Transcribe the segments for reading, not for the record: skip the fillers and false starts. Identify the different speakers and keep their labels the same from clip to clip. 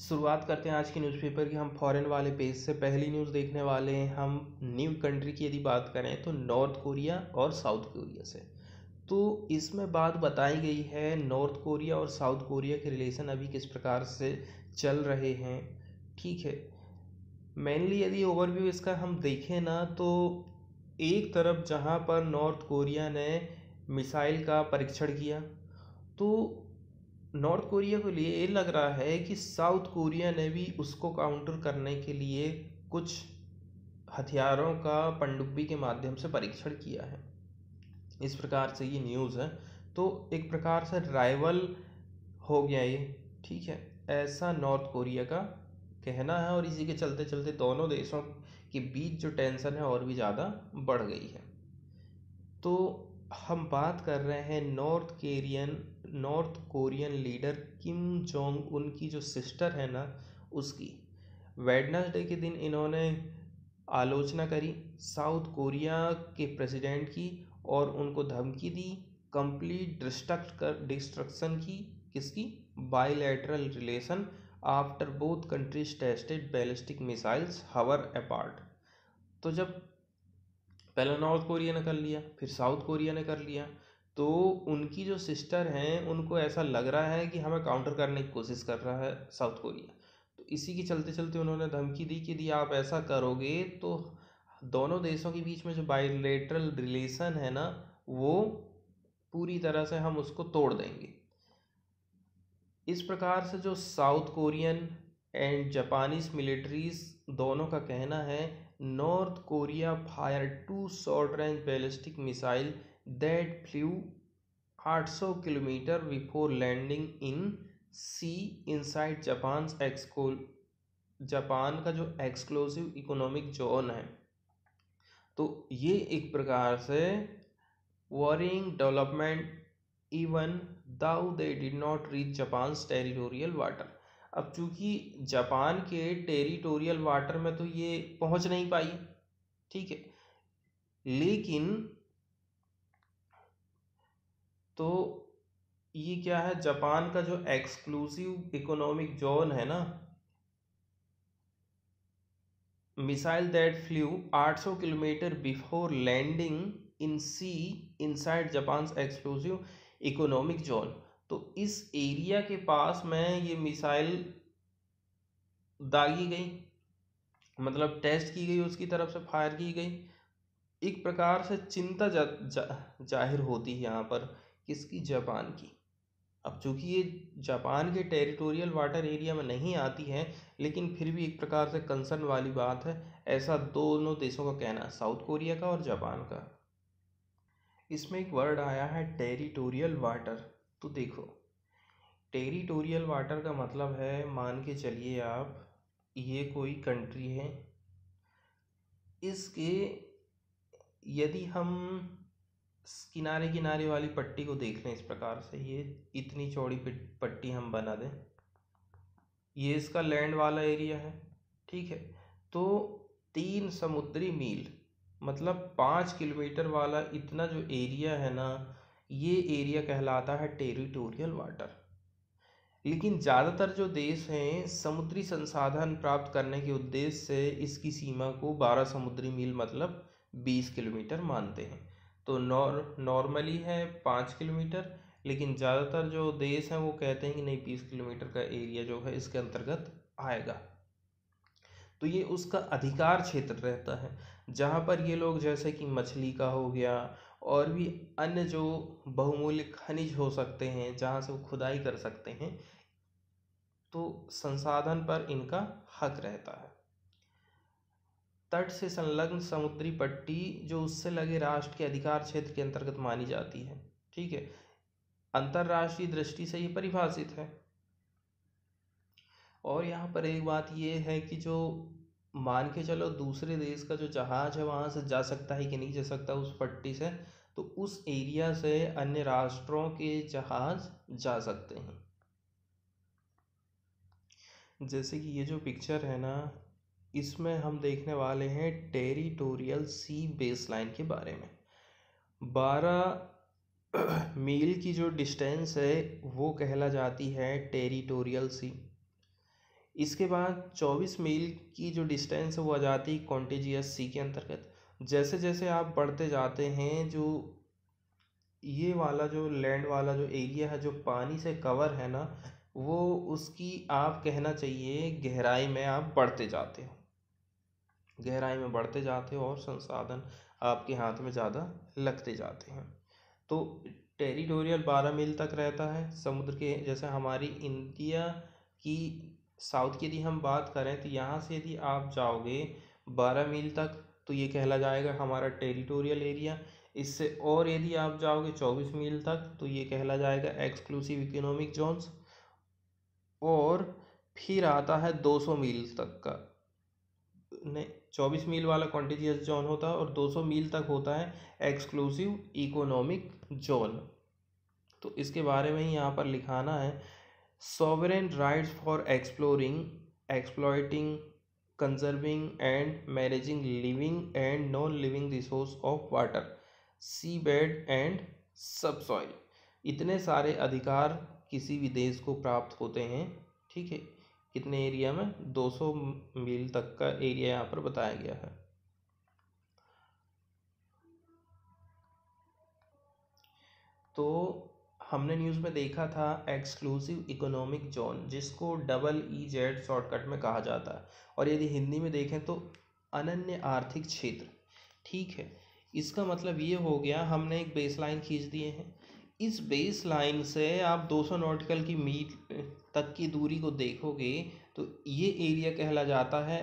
Speaker 1: शुरुआत करते हैं आज की न्यूज़पेपर की। हम फॉरेन वाले पेज से पहली न्यूज़ देखने वाले हैं। हम न्यू कंट्री की यदि बात करें तो नॉर्थ कोरिया और साउथ कोरिया से। तो इसमें बात बताई गई है नॉर्थ कोरिया और साउथ कोरिया के रिलेशन अभी किस प्रकार से चल रहे हैं। ठीक है, मेनली यदि ओवरव्यू इसका हम देखें ना तो एक तरफ जहां पर नॉर्थ कोरिया ने मिसाइल का परीक्षण किया, तो नॉर्थ कोरिया को लिए ये लग रहा है कि साउथ कोरिया ने भी उसको काउंटर करने के लिए कुछ हथियारों का पनडुब्बी के माध्यम से परीक्षण किया है। इस प्रकार से ये न्यूज़ है। तो एक प्रकार से राइवल हो गया ये। ठीक है, ऐसा नॉर्थ कोरिया का कहना है और इसी के चलते चलते दोनों देशों के बीच जो टेंशन है और भी ज़्यादा बढ़ गई है। तो हम बात कर रहे हैं north Korean leader Kim Jong Un की जो सिस्टर है ना उसकी। वेडनेसडे के दिन इन्होंने आलोचना करी साउथ कोरिया के प्रेसिडेंट की और उनको धमकी दी कंप्लीट डिस्ट्रक्शन की। किसकी? Bilateral relation after both countries tested ballistic missiles hours apart. तो जब पहले नॉर्थ कोरिया ने कर लिया, फिर साउथ कोरिया ने कर लिया, तो उनकी जो सिस्टर हैं उनको ऐसा लग रहा है कि हमें काउंटर करने की कोशिश कर रहा है साउथ कोरिया। तो इसी के चलते चलते उन्होंने धमकी दी कि यदि आप ऐसा करोगे तो दोनों देशों के बीच में जो बायलैटरल रिलेशन है ना वो पूरी तरह से हम उसको तोड़ देंगे। इस प्रकार से जो South Korean and Japanese militaries दोनों का कहना है North Korea fire 2 short range ballistic missile that flew 800 kilometre before landing in sea inside Japan का जो एक्सक्लूसिव इकोनॉमिक जोन है। तो ये एक प्रकार से warring development even though they did not reach Japan's territorial water. अब चूंकि जापान के टेरिटोरियल वाटर में तो ये पहुंच नहीं पाई, ठीक है, लेकिन तो ये क्या है, जापान का जो एक्सक्लूसिव इकोनॉमिक जोन है ना, missile that flew 800 kilometre before landing in sea inside Japan exclusive economic zone. तो इस एरिया के पास में ये मिसाइल दागी गई, मतलब टेस्ट की गई, उसकी तरफ से फायर की गई। एक प्रकार से चिंता जाहिर होती है यहाँ पर किसकी? जापान की। अब चूंकि ये जापान के टेरिटोरियल वाटर एरिया में नहीं आती है, लेकिन फिर भी एक प्रकार से कंसर्न वाली बात है। ऐसा दोनों देशों का कहना है, साउथ कोरिया का और जापान का। इसमें एक वर्ड आया है टेरिटोरियल वाटर। तो देखो, टेरिटोरियल वाटर का मतलब है, मान के चलिए आप ये कोई कंट्री है, इसके यदि हम किनारे किनारे वाली पट्टी को देख लें इस प्रकार से, ये इतनी चौड़ी पट्टी हम बना दें, ये इसका लैंड वाला एरिया है, ठीक है। तो 3 समुद्री मील मतलब 5 किलोमीटर वाला इतना जो एरिया है ना, ये एरिया कहलाता है टेरिटोरियल वाटर। लेकिन ज़्यादातर जो देश हैं समुद्री संसाधन प्राप्त करने के उद्देश्य से इसकी सीमा को 12 समुद्री मील मतलब 20 किलोमीटर मानते हैं। तो नॉर्मली है 5 किलोमीटर, लेकिन ज़्यादातर जो देश हैं वो कहते हैं कि नहीं, 20 किलोमीटर का एरिया जो है इसके अंतर्गत आएगा। तो ये उसका अधिकार क्षेत्र रहता है जहाँ पर ये लोग, जैसे कि मछली का हो गया और भी अन्य जो बहुमूल्य खनिज हो सकते हैं जहाँ से वो खुदाई कर सकते हैं, तो संसाधन पर इनका हक रहता है। तट से संलग्न समुद्री पट्टी जो उससे लगे राष्ट्र के अधिकार क्षेत्र के अंतर्गत मानी जाती है, ठीक है। अंतरराष्ट्रीय दृष्टि से ये परिभाषित है। और यहाँ पर एक बात ये है कि जो मान के चलो दूसरे देश का जो जहाज है वहाँ से जा सकता है कि नहीं जा सकता उस पट्टी से, तो उस एरिया से अन्य राष्ट्रों के जहाज जा सकते हैं। जैसे कि ये जो पिक्चर है ना, इसमें हम देखने वाले हैं टेरिटोरियल सी बेसलाइन के बारे में। 12 मील की जो डिस्टेंस है वो कहला जाती है टेरिटोरियल सी। इसके बाद 24 मील की जो डिस्टेंस है वो आ जाती है कॉन्टेजियस सी के अंतर्गत। जैसे जैसे आप बढ़ते जाते हैं, जो ये वाला जो लैंड वाला जो एरिया है जो पानी से कवर है ना, वो उसकी आप कहना चाहिए गहराई में आप बढ़ते जाते हो, गहराई में बढ़ते जाते हो और संसाधन आपके हाथ में ज़्यादा लगते जाते हैं। तो टेरिटोरियल 12 मील तक रहता है समुद्र के। जैसे हमारी इंडिया की साउथ की यदि हम बात करें तो यहाँ से यदि आप जाओगे 12 मील तक तो ये कहला जाएगा हमारा टेरिटोरियल एरिया। इससे और यदि आप जाओगे 24 मील तक तो ये कहला जाएगा एक्सक्लूसिव इकोनॉमिक जोन्स। और फिर आता है 200 मील तक का, नहीं 24 मील वाला कॉन्टिजियस जोन होता है और 200 मील तक होता है एक्सक्लूसिव इकोनॉमिक जोन। तो इसके बारे में ही यहाँ पर लिखाना है, sovereign rights for exploring, exploiting, conserving and managing living and non living resource of water, sea bed and subsoil. इतने सारे अधिकार किसी भी देश को प्राप्त होते हैं, ठीक है। कितने एरिया में? 200 मील तक का एरिया यहाँ पर बताया गया है। तो हमने न्यूज़ में देखा था एक्सक्लूसिव इकोनॉमिक जोन, जिसको EEZ शॉर्टकट में कहा जाता है, और यदि हिंदी में देखें तो अनन्य आर्थिक क्षेत्र, ठीक है। इसका मतलब ये हो गया, हमने एक बेस लाइन खींच दिए हैं, इस बेस लाइन से आप 200 नॉटिकल की मील तक की दूरी को देखोगे तो ये एरिया कहला जाता है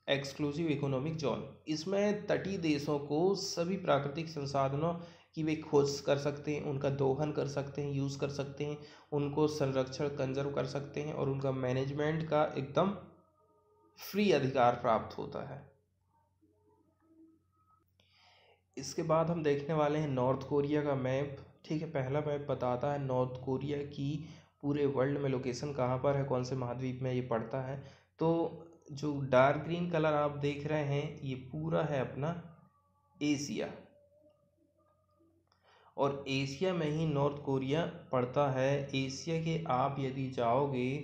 Speaker 1: एक्सक्लूसिव इकोनॉमिक जोन। इसमें तटीय देशों को सभी प्राकृतिक संसाधनों की वे खोज कर सकते हैं, उनका दोहन कर सकते हैं, यूज़ कर सकते हैं, उनको संरक्षण कंजर्व कर सकते हैं और उनका मैनेजमेंट का एकदम फ्री अधिकार प्राप्त होता है। इसके बाद हम देखने वाले हैं नॉर्थ कोरिया का मैप, ठीक है। पहला मैप बताता है नॉर्थ कोरिया की पूरे वर्ल्ड में लोकेशन कहाँ पर है, कौन से महाद्वीप में ये पड़ता है। तो जो डार्क ग्रीन कलर आप देख रहे हैं ये पूरा है अपना एशिया, और एशिया में ही नॉर्थ कोरिया पड़ता है। एशिया के आप यदि जाओगे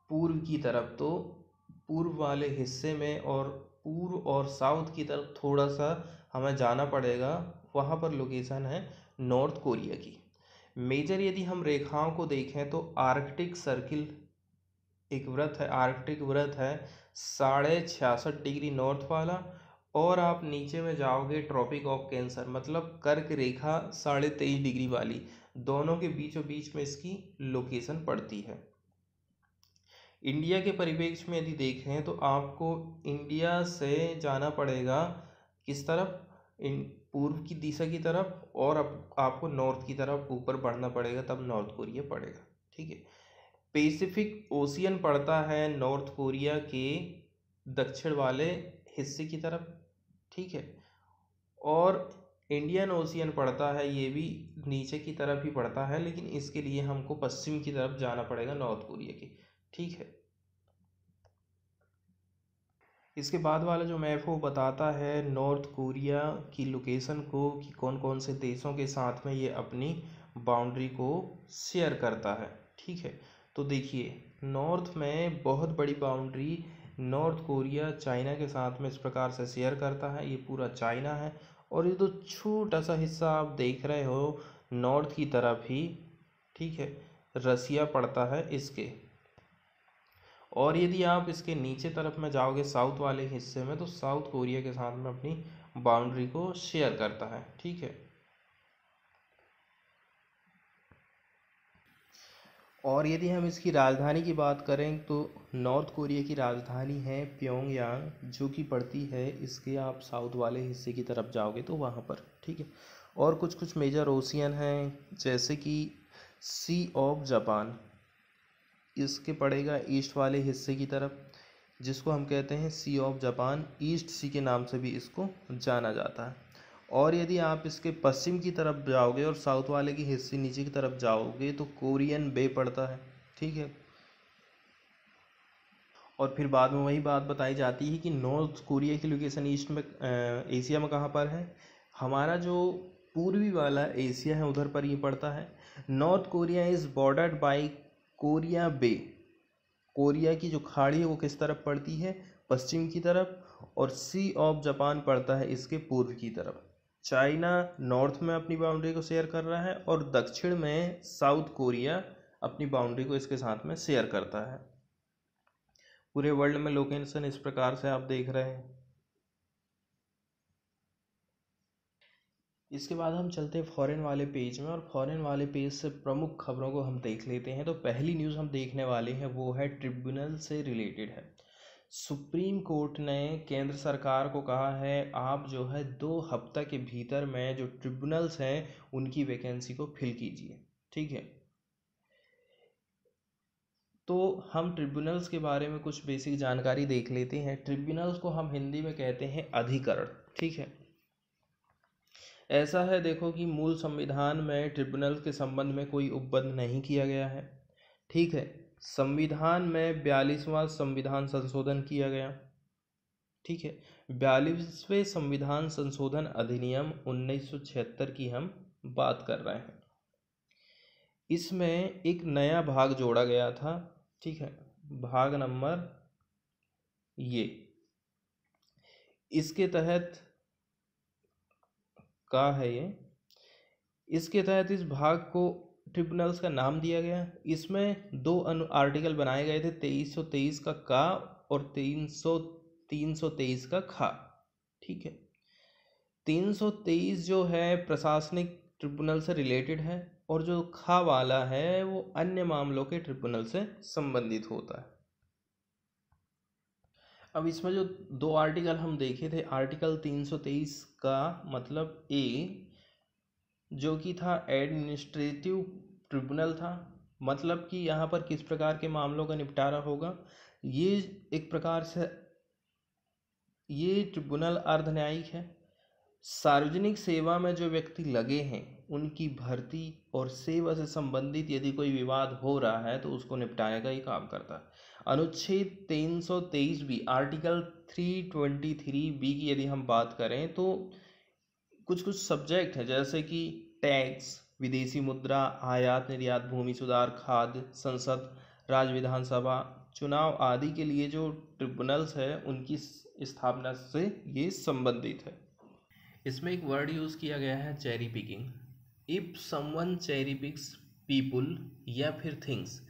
Speaker 1: पूर्व की तरफ तो पूर्व वाले हिस्से में और पूर्व और साउथ की तरफ थोड़ा सा हमें जाना पड़ेगा, वहाँ पर लोकेशन है नॉर्थ कोरिया की। मेजर यदि हम रेखाओं को देखें तो आर्कटिक सर्किल एक वृत्त है, आर्कटिक वृत्त है 66.5 डिग्री नॉर्थ वाला, और आप नीचे में जाओगे ट्रॉपिक ऑफ कैंसर मतलब कर्क रेखा 23.5 डिग्री वाली, दोनों के बीचों बीच में इसकी लोकेशन पड़ती है। इंडिया के परिप्रेक्ष्य में यदि देखें तो आपको इंडिया से जाना पड़ेगा किस तरफ, इन पूर्व की दिशा की तरफ, और आपको नॉर्थ की तरफ ऊपर बढ़ना पड़ेगा, तब नॉर्थ कोरिया पड़ेगा, ठीक है। पैसिफिक ओशियन पड़ता है नॉर्थ कोरिया के दक्षिण वाले हिस्से की तरफ, ठीक है। और इंडियन ओशियन पड़ता है, ये भी नीचे की तरफ ही पड़ता है, लेकिन इसके लिए हमको पश्चिम की तरफ जाना पड़ेगा नॉर्थ कोरिया की, ठीक है। इसके बाद वाला जो मैप है वो बताता है नॉर्थ कोरिया की लोकेशन को, कि कौन कौन से देशों के साथ में ये अपनी बाउंड्री को शेयर करता है, ठीक है। तो देखिए नॉर्थ में बहुत बड़ी बाउंड्री नॉर्थ कोरिया चाइना के साथ में इस प्रकार से शेयर करता है, ये पूरा चाइना है। और ये तो छोटा सा हिस्सा आप देख रहे हो नॉर्थ की तरफ ही, ठीक है, रसिया पड़ता है इसके। और यदि आप इसके नीचे तरफ में जाओगे साउथ वाले हिस्से में तो साउथ कोरिया के साथ में अपनी बाउंड्री को शेयर करता है, ठीक है। और यदि हम इसकी राजधानी की बात करें तो नॉर्थ कोरिया की राजधानी है प्योंगयांग, जो कि पड़ती है इसके, आप साउथ वाले हिस्से की तरफ जाओगे तो वहाँ पर, ठीक है। और कुछ कुछ मेजर ओशियन हैं, जैसे कि सी ऑफ जापान, इसके पड़ेगा ईस्ट वाले हिस्से की तरफ, जिसको हम कहते हैं सी ऑफ जापान, ईस्ट सी के नाम से भी इसको जाना जाता है। और यदि आप इसके पश्चिम की तरफ जाओगे और साउथ वाले की हिस्से नीचे की तरफ जाओगे तो कोरियन बे पड़ता है, ठीक है। और फिर बाद में वही बात बताई जाती है कि नॉर्थ कोरिया की लोकेशन ईस्ट में एशिया में कहाँ पर है, हमारा जो पूर्वी वाला एशिया है उधर पर ये पड़ता है। North Korea is bordered by Korea Bay, Korea की जो खाड़ी है वो किस तरफ पड़ती है, पश्चिम की तरफ, और सी ऑफ जापान पड़ता है इसके पूर्व की तरफ। चाइना नॉर्थ में अपनी बाउंड्री को शेयर कर रहा है और दक्षिण में साउथ कोरिया अपनी बाउंड्री को इसके साथ में शेयर करता है। पूरे वर्ल्ड में लोकेशन इस प्रकार से आप देख रहे हैं। इसके बाद हम चलते हैं फॉरेन वाले पेज में, और फॉरेन वाले पेज से प्रमुख खबरों को हम देख लेते हैं। तो पहली न्यूज़ हम देखने वाले हैं वो है ट्रिब्यूनल से रिलेटेड है। सुप्रीम कोर्ट ने केंद्र सरकार को कहा है आप जो है 2 हफ्ता के भीतर में जो ट्रिब्यूनल्स हैं उनकी वैकेंसी को फिल कीजिए। ठीक है, तो हम ट्रिब्यूनल्स के बारे में कुछ बेसिक जानकारी देख लेते हैं। ट्रिब्यूनल्स को हम हिंदी में कहते हैं अधिकरण। ठीक है, ऐसा है देखो कि मूल संविधान में ट्रिब्यूनल के संबंध में कोई उपबंध नहीं किया गया है। ठीक है, संविधान में 42वां संविधान संशोधन किया गया। ठीक है, 42वें संविधान संशोधन अधिनियम 1976 की हम बात कर रहे हैं। इसमें एक नया भाग जोड़ा गया था। ठीक है, भाग नंबर ये, इसके तहत का है ये, इसके तहत इस भाग को ट्रिब्यूनल्स का नाम दिया गया। इसमें 2 आर्टिकल बनाए गए थे, 2323 का और 323 का खा। ठीक है, 323 जो है प्रशासनिक ट्रिब्यूनल से रिलेटेड है, और जो खा वाला है वो अन्य मामलों के ट्रिब्यूनल से संबंधित होता है। अब इसमें जो 2 आर्टिकल हम देखे थे, आर्टिकल 323 का मतलब ए जो कि था एडमिनिस्ट्रेटिव ट्रिब्यूनल था, मतलब कि यहाँ पर किस प्रकार के मामलों का निपटारा होगा। ये एक प्रकार से ये ट्रिब्यूनल अर्धन्यायिक है। सार्वजनिक सेवा में जो व्यक्ति लगे हैं उनकी भर्ती और सेवा से संबंधित यदि कोई विवाद हो रहा है तो उसको निपटाने का ही काम करता है। अनुच्छेद 323 बी, आर्टिकल 323 बी की यदि हम बात करें तो कुछ कुछ सब्जेक्ट है जैसे कि टैक्स, विदेशी मुद्रा, आयात निर्यात, भूमि सुधार, खाद्य, संसद, राज्य विधानसभा, चुनाव आदि के लिए जो ट्रिब्यूनल्स है उनकी स्थापना से ये संबंधित है। इसमें एक वर्ड यूज़ किया गया है cherry picking. If someone cherry picks people या फिर थिंग्स,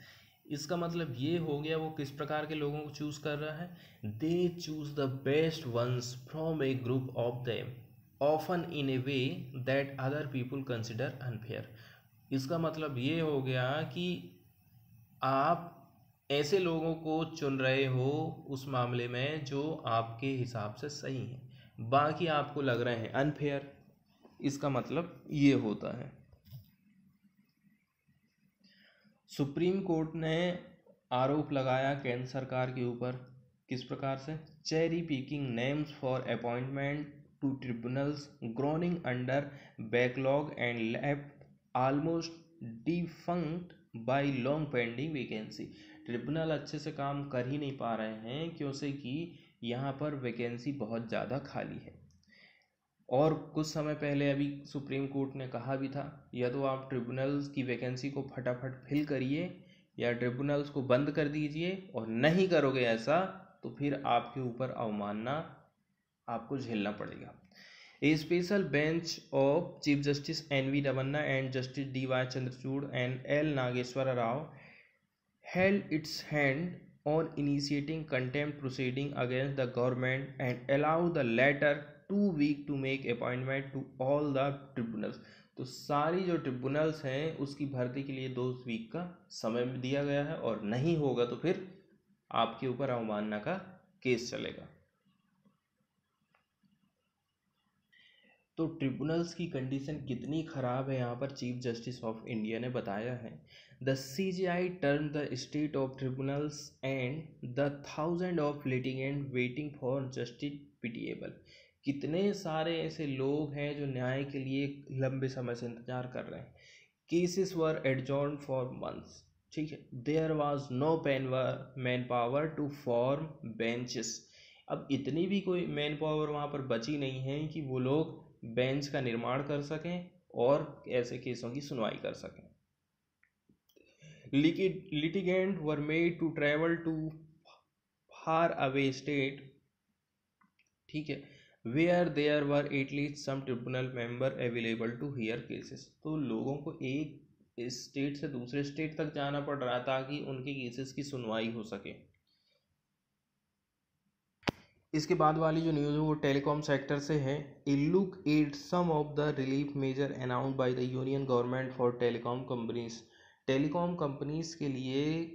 Speaker 1: इसका मतलब ये हो गया वो किस प्रकार के लोगों को चूज कर रहा है, they choose the best ones from a group of them often in a way that other people consider unfair. इसका मतलब ये हो गया कि आप ऐसे लोगों को चुन रहे हो उस मामले में जो आपके हिसाब से सही है, बाकी आपको लग रहे हैं अनफेयर। इसका मतलब ये होता है। सुप्रीम कोर्ट ने आरोप लगाया केंद्र सरकार के ऊपर, किस प्रकार से, cherry picking names for appointment to tribunals groaning under backlog and left almost defunct by long pending vacancy. Tribunal अच्छे से काम कर ही नहीं पा रहे हैं क्योंकि कि यहाँ पर वैकेंसी बहुत ज़्यादा खाली है। और कुछ समय पहले अभी सुप्रीम कोर्ट ने कहा भी था या तो आप ट्रिब्यूनल्स की वैकेंसी को फटाफट फिल करिए या ट्रिब्यूनल्स को बंद कर दीजिए, और नहीं करोगे ऐसा तो फिर आपके ऊपर अवमानना आपको झेलना पड़ेगा। A special bench of chief justice NV Ramana and justice DY Chandrachud and L Nageswara Rao held its hand on initiating contempt proceeding against the government and allow the latter 2 weeks to make appointment to all the tribunals। तो सारी जो tribunals हैं उसकी भर्ती के लिए 2 week का समय दिया गया है, और नहीं होगा तो फिर आपके ऊपर अवमानना का केस चलेगा। तो ट्रिब्यूनल्स की कंडीशन कितनी ख़राब है यहाँ पर चीफ जस्टिस ऑफ इंडिया ने बताया है। The CJI turn the state of tribunals and the thousand of litigant waiting for justice pitiable. कितने सारे ऐसे लोग हैं जो न्याय के लिए लंबे समय से इंतजार कर रहे हैं। Cases were adjourn for months. ठीक है, there was no manpower to form benches. अब इतनी भी कोई मैन पावर वहाँ पर बची नहीं है कि वो लोग बेंच का निर्माण कर सकें और ऐसे केसों की सुनवाई कर सकें। Litigants were made to travel to far away state, ठीक है, where there were at least some tribunal member available to hear cases. तो लोगों को एक स्टेट से दूसरे स्टेट तक जाना पड़ रहा ताकि उनके केसेस की सुनवाई हो सके। इसके बाद वाली जो न्यूज़ है वो टेलीकॉम सेक्टर से है। A look at some of the relief measure announce by the union government for telecom companies. Telecom companies के लिए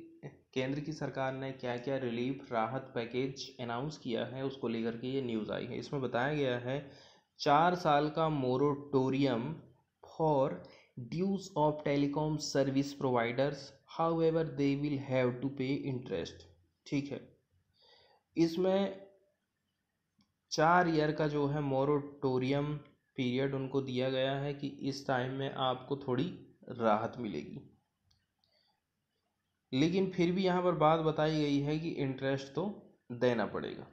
Speaker 1: केंद्र की सरकार ने क्या क्या रिलीफ राहत पैकेज अनाउंस किया है उसको लेकर के ये न्यूज़ आई है। इसमें बताया गया है 4 साल का moratorium for dues of telecom service providers, however they will have to pay interest. ठीक है, इसमें 4 ईयर का जो है मोरेटोरियम पीरियड उनको दिया गया है कि इस टाइम में आपको थोड़ी राहत मिलेगी, लेकिन फिर भी यहाँ पर बात बताई गई है कि इंटरेस्ट तो देना पड़ेगा।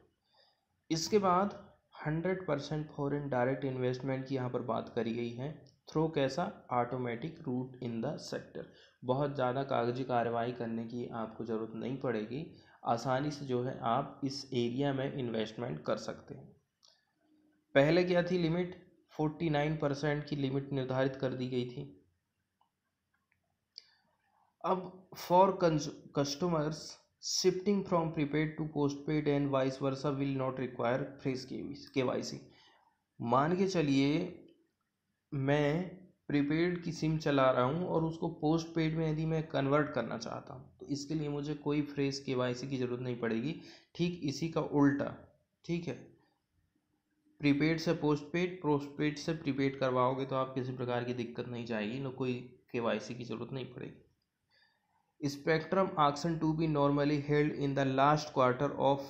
Speaker 1: इसके बाद 100% फॉरेन डायरेक्ट इन्वेस्टमेंट की यहाँ पर बात करी गई है। थ्रो कैसा, automatic route in the sector. बहुत ज़्यादा कागजी कार्रवाई करने की आपको ज़रूरत नहीं पड़ेगी, आसानी से जो है आप इस एरिया में इन्वेस्टमेंट कर सकते हैं। पहले क्या थी लिमिट, 49% की लिमिट निर्धारित कर दी गई थी। अब for customers shifting from prepaid to postpaid and vice versa will not require fresh KYC. मान के चलिए मैं प्रीपेड की सिम चला रहा हूँ और उसको पोस्ट पेड में यदि मैं कन्वर्ट करना चाहता हूँ तो इसके लिए मुझे कोई फ्रेश केवाईसी की ज़रूरत नहीं पड़ेगी। ठीक इसी का उल्टा, ठीक है, प्रीपेड से पोस्टपेड से प्रीपेड करवाओगे तो आप किसी प्रकार की दिक्कत नहीं जाएगी, न कोई केवाईसी की ज़रूरत नहीं पड़ेगी। Spectrum auction to be normally held in the last quarter of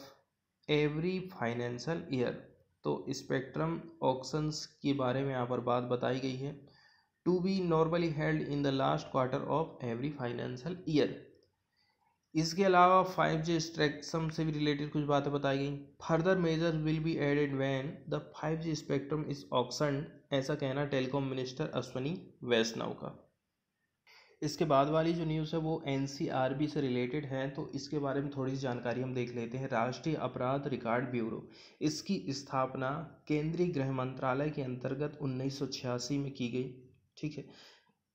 Speaker 1: every financial year. तो स्पेक्ट्रम ऑक्शंस के बारे में यहाँ पर बात बताई गई है, to be normally held in the last quarter of every financial year. इसके अलावा 5G स्पेक्ट्रम से भी रिलेटेड कुछ बातें बताई गई। Further measures will be added when the 5G spectrum is auctioned, ऐसा कहना टेलीकॉम मिनिस्टर अश्विनी वैष्णव का। इसके बाद वाली जो न्यूज़ है वो NCRB से रिलेटेड है, तो इसके बारे में थोड़ी सी जानकारी हम देख लेते हैं। राष्ट्रीय अपराध रिकॉर्ड ब्यूरो, इसकी स्थापना केंद्रीय गृह मंत्रालय के अंतर्गत 1986 में की गई, ठीक है,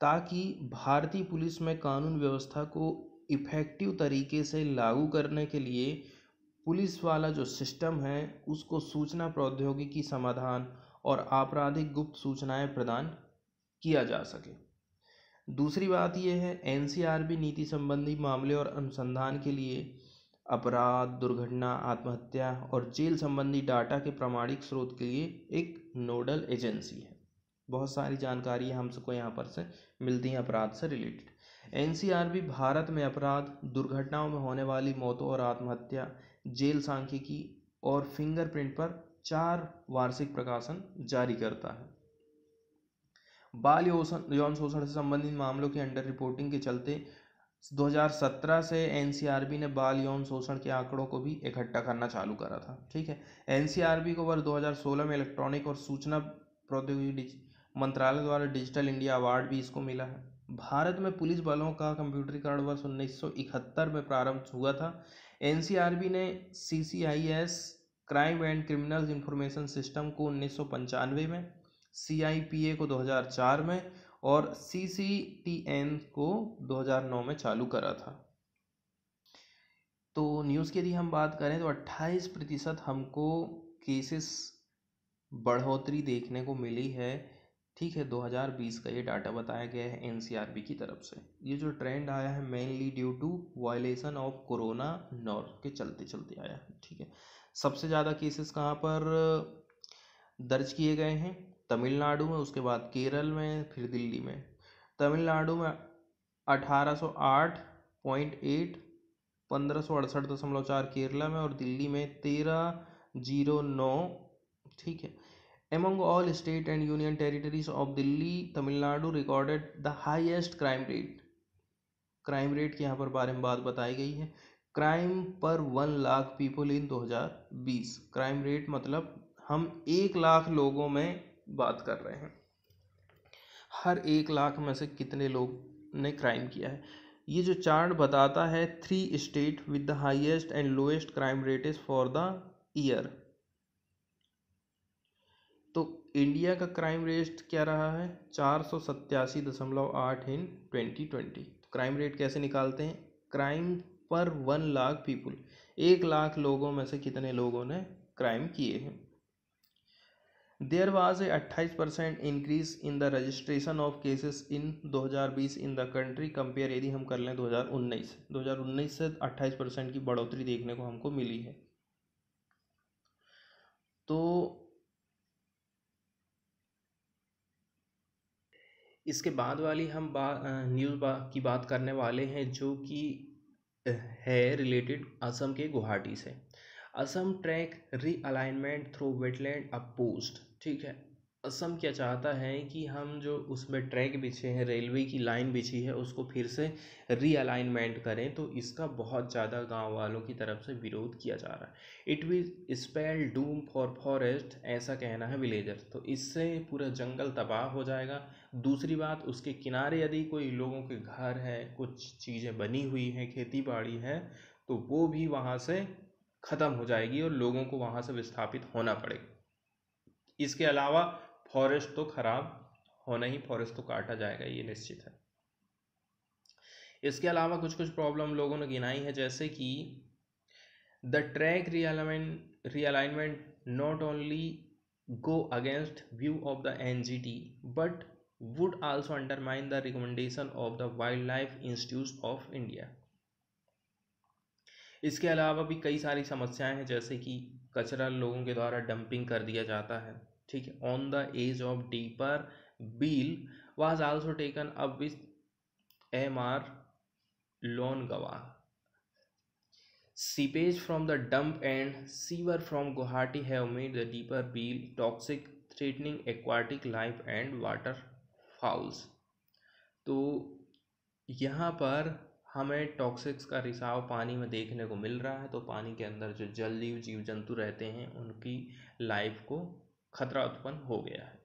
Speaker 1: ताकि भारतीय पुलिस में कानून व्यवस्था को इफेक्टिव तरीके से लागू करने के लिए पुलिस वाला जो सिस्टम है उसको सूचना प्रौद्योगिकी समाधान और आपराधिक गुप्त सूचनाएं प्रदान किया जा सके। दूसरी बात यह है NCRB नीति संबंधी मामले और अनुसंधान के लिए अपराध, दुर्घटना, आत्महत्या और जेल संबंधी डाटा के प्रामाणिक स्रोत के लिए एक नोडल एजेंसी है। बहुत सारी जानकारी हमको यहाँ पर से मिलती हैं अपराध से रिलेटेड। NCRB भारत में अपराध, दुर्घटनाओं में होने वाली मौतों और आत्महत्या, जेल सांख्यिकी और फिंगरप्रिंट पर 4 वार्षिक प्रकाशन जारी करता है। बाल यौन शोषण से संबंधित मामलों के अंडर रिपोर्टिंग के चलते 2017 से NCRB ने बाल यौन शोषण के आंकड़ों को भी इकट्ठा करना चालू करा था, ठीक है। NCRB को वर्ष 2016 में इलेक्ट्रॉनिक और सूचना प्रौद्योगिकी मंत्रालय द्वारा डिजिटल इंडिया अवार्ड भी इसको मिला है। भारत में पुलिस बलों का कंप्यूटरीकरण वर्ष 1971 में प्रारंभ हुआ था। NCRB ने CCIS crime and criminals information system को 1995 में, CIPA को 2004 में और CCTN को 2009 में चालू करा था। तो न्यूज़ की यदि हम बात करें तो 28% हमको केसेस बढ़ोतरी देखने को मिली है, ठीक है। 2020 का ये डाटा बताया गया है NCRB की तरफ से। ये जो ट्रेंड आया है mainly due to violation of corona norm के चलते चलते आया है, ठीक है। सबसे ज़्यादा केसेस कहाँ पर दर्ज किए गए हैं, तमिलनाडु में, उसके बाद केरल में, फिर दिल्ली में। तमिलनाडु में 1808.8, 1568.4 केरला में और दिल्ली में 1309, ठीक है। Among all state and union territories of Delhi, Tamil Nadu recorded the highest crime rate। Crime rate की यहाँ पर बारे में बात बताई गई है। क्राइम पर 1 lakh people in 2020। Crime rate मतलब हम 1 लाख लोगों में बात कर रहे हैं, हर 1 लाख में से कितने लोग ने क्राइम किया है। ये जो चार्ट बताता है 3 state with the highest and lowest crime rate for the year. तो इंडिया का क्राइम रेट क्या रहा है, 487.8 इन 2020। क्राइम रेट कैसे निकालते हैं, क्राइम पर 1 लाख पीपुल, 1 लाख लोगों में से कितने लोगों ने क्राइम किए हैं। There was a 28% increase in the registration of cases in 2020 in the country compare, यदि हम कर लें 2019 से 28% की बढ़ोतरी देखने को हमको मिली है। तो इसके बाद वाली हम न्यूज़ की बात करने वाले हैं जो कि है रिलेटेड असम के गुवाहाटी से। Assam track realignment through wetland opposed. ठीक है, असम क्या चाहता है कि हम जो उसमें ट्रैक बिछे हैं, रेलवे की लाइन बिछी है, उसको फिर से रीअलाइनमेंट करें। तो इसका बहुत ज़्यादा गांव वालों की तरफ से विरोध किया जा रहा है। It will spell Doom for forest, ऐसा कहना है विलेजर्स। तो इससे पूरा जंगल तबाह हो जाएगा। दूसरी बात, उसके किनारे यदि कोई लोगों के घर है, कुछ चीज़ें बनी हुई हैं, खेती बाड़ी है, तो वो भी वहाँ से ख़त्म हो जाएगी और लोगों को वहाँ से विस्थापित होना पड़ेगा। इसके अलावा फॉरेस्ट तो खराब होना ही, फॉरेस्ट तो काटा जाएगा, ये निश्चित है। इसके अलावा कुछ कुछ प्रॉब्लम लोगों ने गिनाई है, जैसे कि the track realignment not only go against view of the NGT but would also undermine the recommendation of the Wildlife Institute of India। इसके अलावा भी कई सारी समस्याएं हैं, जैसे कि कचरा लोगों के द्वारा डंपिंग कर दिया जाता है। ठीक है, on the edge of Deepor Beel was also taken up with MR Longwa. Seepage from the dump and sewer from Guwahati have made the deeper Beel toxic, threatening aquatic life and water fowls। तो यहाँ पर हमें टॉक्सिक्स का रिसाव पानी में देखने को मिल रहा है। तो पानी के अंदर जो जलीय जीव जंतु रहते हैं, उनकी लाइफ को खतरा उत्पन्न हो गया है।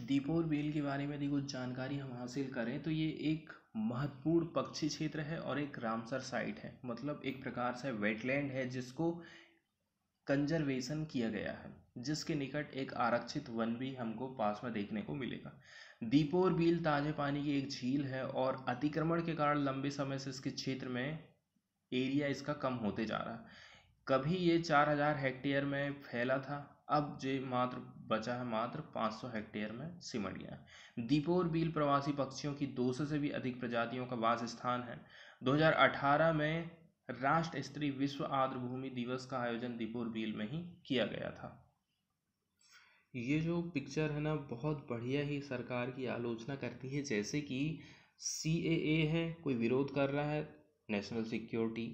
Speaker 1: दीपोर बील के बारे में यदि कुछ जानकारी हम हासिल करें तो ये एक महत्वपूर्ण पक्षी क्षेत्र है और एक रामसर साइट है, मतलब एक प्रकार से वेटलैंड है जिसको कंजर्वेशन किया गया है, जिसके निकट एक आरक्षित वन भी हमको पास में देखने को मिलेगा। दीपोर बील ताजे पानी की एक झील है और अतिक्रमण के कारण लंबे समय से इसके क्षेत्र में एरिया इसका कम होते जा रहा है। कभी ये 4000 हेक्टेयर में फैला था, अब जो मात्र बचा है मात्र 500 हेक्टेयर में सिमट गया। दीपोर बील प्रवासी पक्षियों की 200 से भी अधिक प्रजातियों का वास स्थान है। 2018 में राष्ट्र स्तरीय विश्व आर्द्रभूमि दिवस का आयोजन दीपोर बील में ही किया गया था। ये जो पिक्चर है ना, बहुत बढ़िया ही सरकार की आलोचना करती है, जैसे कि CAA है, कोई विरोध कर रहा है, नेशनल सिक्योरिटी,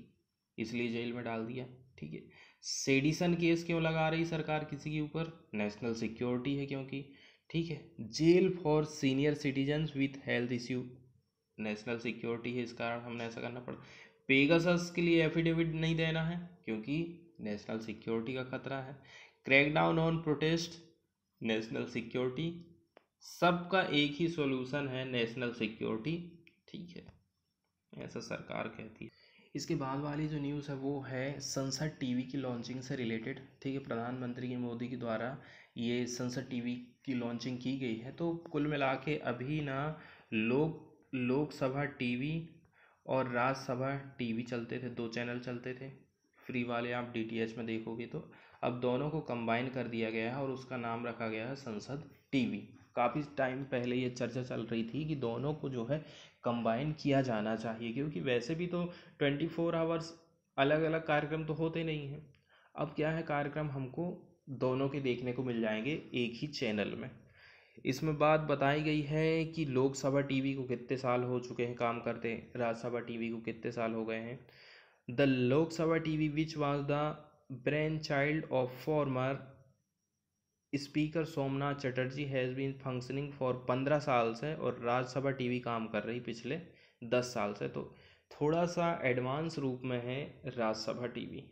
Speaker 1: इसलिए जेल में डाल दिया। ठीक है, सेडिसन केस क्यों लगा रही सरकार किसी के ऊपर, नेशनल सिक्योरिटी है क्योंकि। ठीक है, jail for senior citizens with health issue, national security है, इस कारण हमने ऐसा करना पड़ा। पेगासस के लिए एफिडेविट नहीं देना है क्योंकि नेशनल सिक्योरिटी का खतरा है। Crackdown on protest, national security. सबका एक ही सॉल्यूशन है, नेशनल सिक्योरिटी। ठीक है, ऐसा सरकार कहती है। इसके बाद वाली जो न्यूज़ है वो है संसद टीवी की लॉन्चिंग से रिलेटेड। ठीक है, प्रधानमंत्री मोदी के द्वारा ये संसद टीवी की लॉन्चिंग की गई है। तो कुल मिला के अभी ना लोकसभा टीवी और राज्यसभा टीवी चलते थे, 2 चैनल चलते थे फ्री वाले, आप DTH में देखोगे तो। अब दोनों को कंबाइन कर दिया गया है और उसका नाम रखा गया है संसद टीवी। काफ़ी टाइम पहले ये चर्चा चल रही थी कि दोनों को जो है कंबाइन किया जाना चाहिए, क्योंकि वैसे भी तो 24 आवर्स अलग अलग कार्यक्रम तो होते नहीं हैं। अब क्या है, कार्यक्रम हमको दोनों के देखने को मिल जाएंगे एक ही चैनल में। इसमें बात बताई गई है कि लोकसभा टीवी को कितने साल हो चुके हैं काम करते, राज्यसभा टीवी को कितने साल हो गए हैं। The Lok Sabha TV which was the brain child of former speaker Somnath Chatterjee has been functioning for 15 साल से, और राज्यसभा टीवी काम कर रही पिछले 10 साल से। तो थोड़ा सा एडवांस रूप में है राज्यसभा टीवी।